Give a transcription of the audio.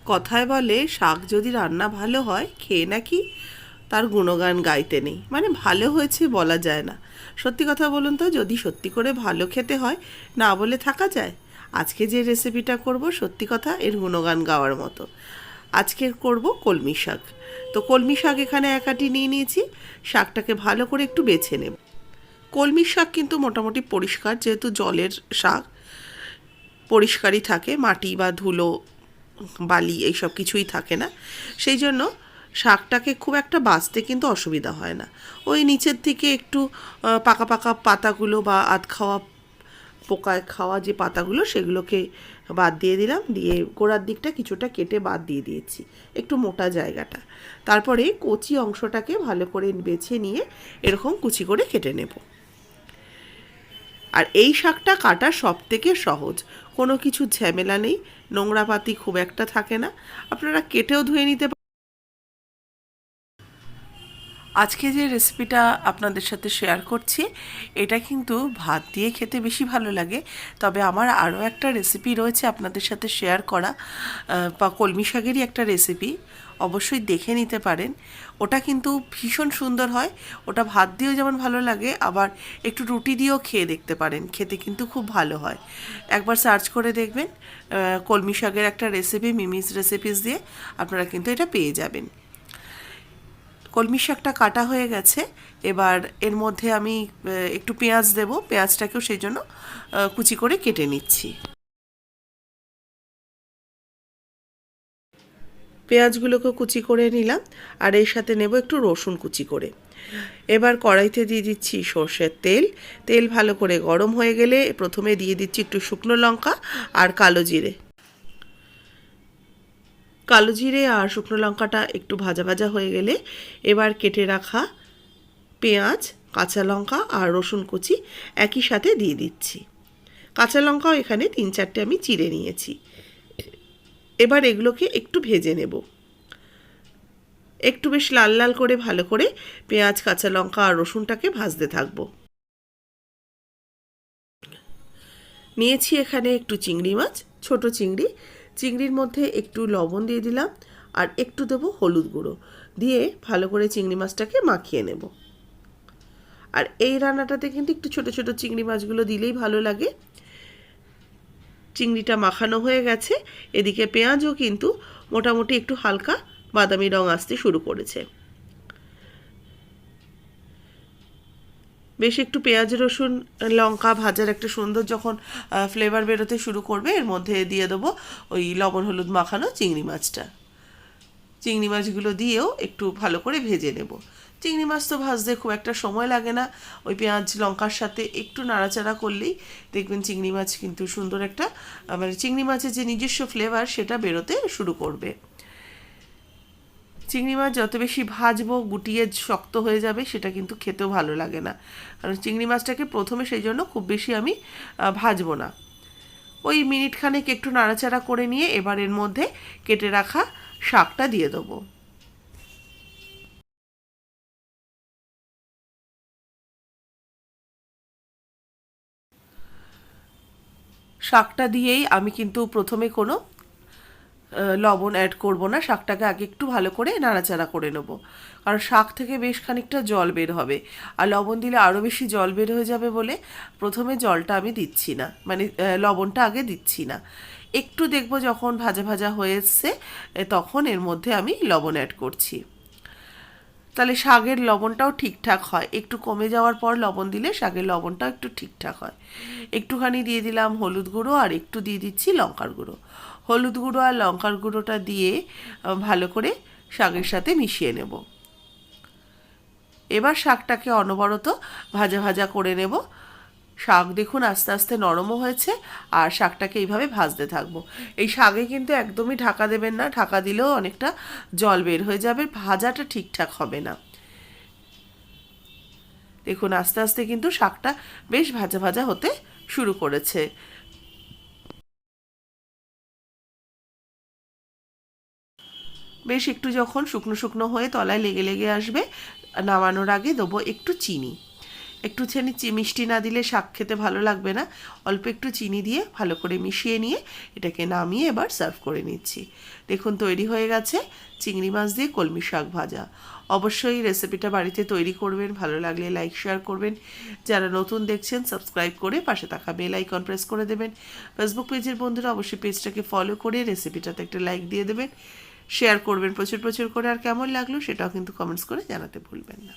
কথায় বলে শাক যদি রান্না ভালো হয় খেয়ে নাকি তার গুণগান গাইতে নেই, মানে ভালো হয়েছে বলা যায় না। সত্যি কথা বলুন তো, যদি সত্যি করে ভালো খেতে হয় না বলে থাকা যায়? আজকে যে রেসিপিটা করব সত্যি কথা এর গুণগান গাওয়ার মতো। আজকে করব কলমি শাক। তো কলমি শাক এখানে এক আঁটি নিয়ে নিয়েছি। শাকটাকে ভালো করে একটু বেছে নেব। কলমি শাক কিন্তু মোটামুটি পরিষ্কার, যেহেতু জলের শাক পরিষ্কারই থাকে, মাটি বা ধুলো বালি এইসব কিছুই থাকে না। সেই জন্য শাকটাকে খুব একটা বাছতে কিন্তু অসুবিধা হয় না। ওই নিচের থেকে একটু পাকা পাকা পাতাগুলো বা আধ খাওয়া পোকায় খাওয়া যে পাতাগুলো সেগুলোকে বাদ দিয়ে দিলাম, দিয়ে গোড়ার দিকটা কিছুটা কেটে বাদ দিয়ে দিয়েছি, একটু মোটা জায়গাটা। তারপরে কচি অংশটাকে ভালো করে বেছে নিয়ে এরকম কুচি করে কেটে নেব। আর এই শাকটা কাটা সব থেকে সহজ, কোনো কিছু ঝামেলা নেই, নোংরাপাতি খুব একটা থাকে না, আপনারা কেটেও ধুয়ে নিতে পারেন। আজকে যে রেসিপিটা আপনাদের সাথে শেয়ার করছি এটা কিন্তু ভাত দিয়ে খেতে বেশি ভালো লাগে। তবে আমার আরও একটা রেসিপি রয়েছে আপনাদের সাথে শেয়ার করা, বা কলমি শাকেরই একটা রেসিপি, অবশ্যই দেখে নিতে পারেন। ওটা কিন্তু ভীষণ সুন্দর হয়, ওটা ভাত দিয়েও যেমন ভালো লাগে, আবার একটু রুটি দিয়েও খেয়ে দেখতে পারেন, খেতে কিন্তু খুব ভালো হয়। একবার সার্চ করে দেখবেন কলমি শাকের একটা রেসিপি, মিমিস রেসিপিস দিয়ে, আপনারা কিন্তু এটা পেয়ে যাবেন। কলমি শাকটা কাটা হয়ে গেছে। এবার এর মধ্যে আমি একটু পেঁয়াজ দেব, পেঁয়াজটাকেও সেই জন্য কুচি করে কেটে নিচ্ছি। পেঁয়াজগুলোকে কুচি করে নিলাম, আর এর সাথে নেব একটু রসুন কুচি করে। এবার কড়াইতে দিয়ে দিচ্ছি সর্ষের তেল। তেল ভালো করে গরম হয়ে গেলে প্রথমে দিয়ে দিচ্ছি একটু শুকনো লঙ্কা আর কালো জিরে। কালো জিরে আর শুকনো লঙ্কাটা একটু ভাজা ভাজা হয়ে গেলে এবার কেটে রাখা পেঁয়াজ, কাঁচা লঙ্কা আর রসুন কুচি একই সাথে দিয়ে দিচ্ছি। কাঁচা লঙ্কাও এখানে 3-4টে আমি চিড়ে নিয়েছি। এবার এগুলোকে একটু ভেজে নেব, একটু বেশ লাল লাল করে ভালো করে পেঁয়াজ, কাঁচা লঙ্কা আর রসুনটাকে ভাজতে থাকবো। নিয়েছি এখানে একটু চিংড়ি মাছ, ছোট চিংড়ি। চিংড়ির মধ্যে একটু লবণ দিয়ে দিলাম, আর একটু দেবো হলুদ গুঁড়ো, দিয়ে ভালো করে চিংড়ি মাছটাকে মাখিয়ে নেব। আর এই রান্নাটাতে কিন্তু একটু ছোট ছোট চিংড়ি মাছগুলো দিলেই ভালো লাগে। চিংড়িটা মাখানো হয়ে গেছে, এদিকে পেঁয়াজও কিন্তু মোটামুটি একটু হালকা বাদামি রং আসতে শুরু করেছে। বেশ একটু পেঁয়াজ, রসুন, লঙ্কা ভাজার একটা সুন্দর যখন ফ্লেভার বেরোতে শুরু করবে, এর মধ্যে দিয়ে দেবো ওই লবণ হলুদ মাখানো চিংড়ি মাছটা। চিংড়ি মাছগুলো দিয়েও একটু ভালো করে ভেজে নেব। চিংড়ি মাছ তো ভাজতে খুব একটা সময় লাগে না, ওই পেঁয়াজ লঙ্কার সাথে একটু নাড়াচাড়া করলেই দেখবেন চিংড়ি মাছ কিন্তু সুন্দর একটা, মানে চিংড়ি মাছের যে নিজস্ব ফ্লেভার সেটা বেরোতে শুরু করবে। চিংড়ি মাছ যত বেশি ভাজবো গুটিয়ে শক্ত হয়ে যাবে, সেটা কিন্তু খেতেও ভালো লাগে না। কারণ চিংড়ি মাছটাকে প্রথমে সেই জন্য খুব বেশি আমি ভাজবো না। ওই মিনিট খানেক একটু নাড়াচাড়া করে নিয়ে এবার এর মধ্যে কেটে রাখা শাকটা দিয়ে দেবো। শাকটা দিয়েই আমি কিন্তু প্রথমে কোনো লবণ অ্যাড করব না, শাকটাকে আগে একটু ভালো করে নাড়াচাড়া করে নেব। কারণ শাক থেকে বেশ খানিকটা জল বের হবে, আর লবণ দিলে আরও বেশি জল বের হয়ে যাবে বলে প্রথমে জলটা আমি দিচ্ছি না, মানে লবণটা আগে দিচ্ছি না। একটু দেখব যখন ভাজা ভাজা হয়ে এসছে তখন এর মধ্যে আমি লবণ অ্যাড করছি। তাহলে শাকের লবণটাও ঠিকঠাক হয়, একটু কমে যাওয়ার পর লবণ দিলে শাকের লবণটাও একটু ঠিকঠাক হয়। একটুখানি দিয়ে দিলাম হলুদ গুঁড়ো, আর একটু দিয়ে দিচ্ছি লঙ্কার গুঁড়ো। হলুদ গুঁড়ো আর লঙ্কার গুঁড়োটা দিয়ে ভালো করে শাকের সাথে মিশিয়ে নেব। এবার শাকটাকে অনবরত ভাজা ভাজা করে নেব। শাক দেখুন আস্তে আস্তে নরমও হয়েছে, আর শাকটাকে এইভাবে ভাজতে থাকবো। এই শাকে কিন্তু একদমই ঢাকা দেবেন না, ঢাকা দিলেও অনেকটা জল বের হয়ে যাবে, ভাজাটা ঠিকঠাক হবে না। দেখুন আস্তে আস্তে কিন্তু শাকটা বেশ ভাজা ভাজা হতে শুরু করেছে। বেশ একটু যখন শুকনো শুকনো হয়ে তলায় লেগে লেগে আসবে, নামানোর আগে দেবো একটু চিনি। একটুখানি মিষ্টি না দিলে শাক খেতে ভালো লাগবে না। অল্প একটু চিনি দিয়ে ভালো করে মিশিয়ে নিয়ে এটাকে নামিয়ে এবার সার্ভ করে নিচ্ছি। দেখুন তৈরি হয়ে গেছে চিংড়ি মাছ দিয়ে কলমি শাক ভাজা। অবশ্যই রেসিপিটা বাড়িতে তৈরি করবেন, ভালো লাগলে লাইক শেয়ার করবেন। যারা নতুন দেখছেন সাবস্ক্রাইব করে পাশে থাকা বেল আইকন প্রেস করে দেবেন। ফেসবুক পেজের বন্ধুরা অবশ্যই পেজটাকে ফলো করে রেসিপিটাতে একটা লাইক দিয়ে দেবেন, শেয়ার করবেন প্রচুর প্রচুর করে। আর কেমন লাগলো সেটাও কিন্তু কমেন্টস করে জানাতে ভুলবেন না।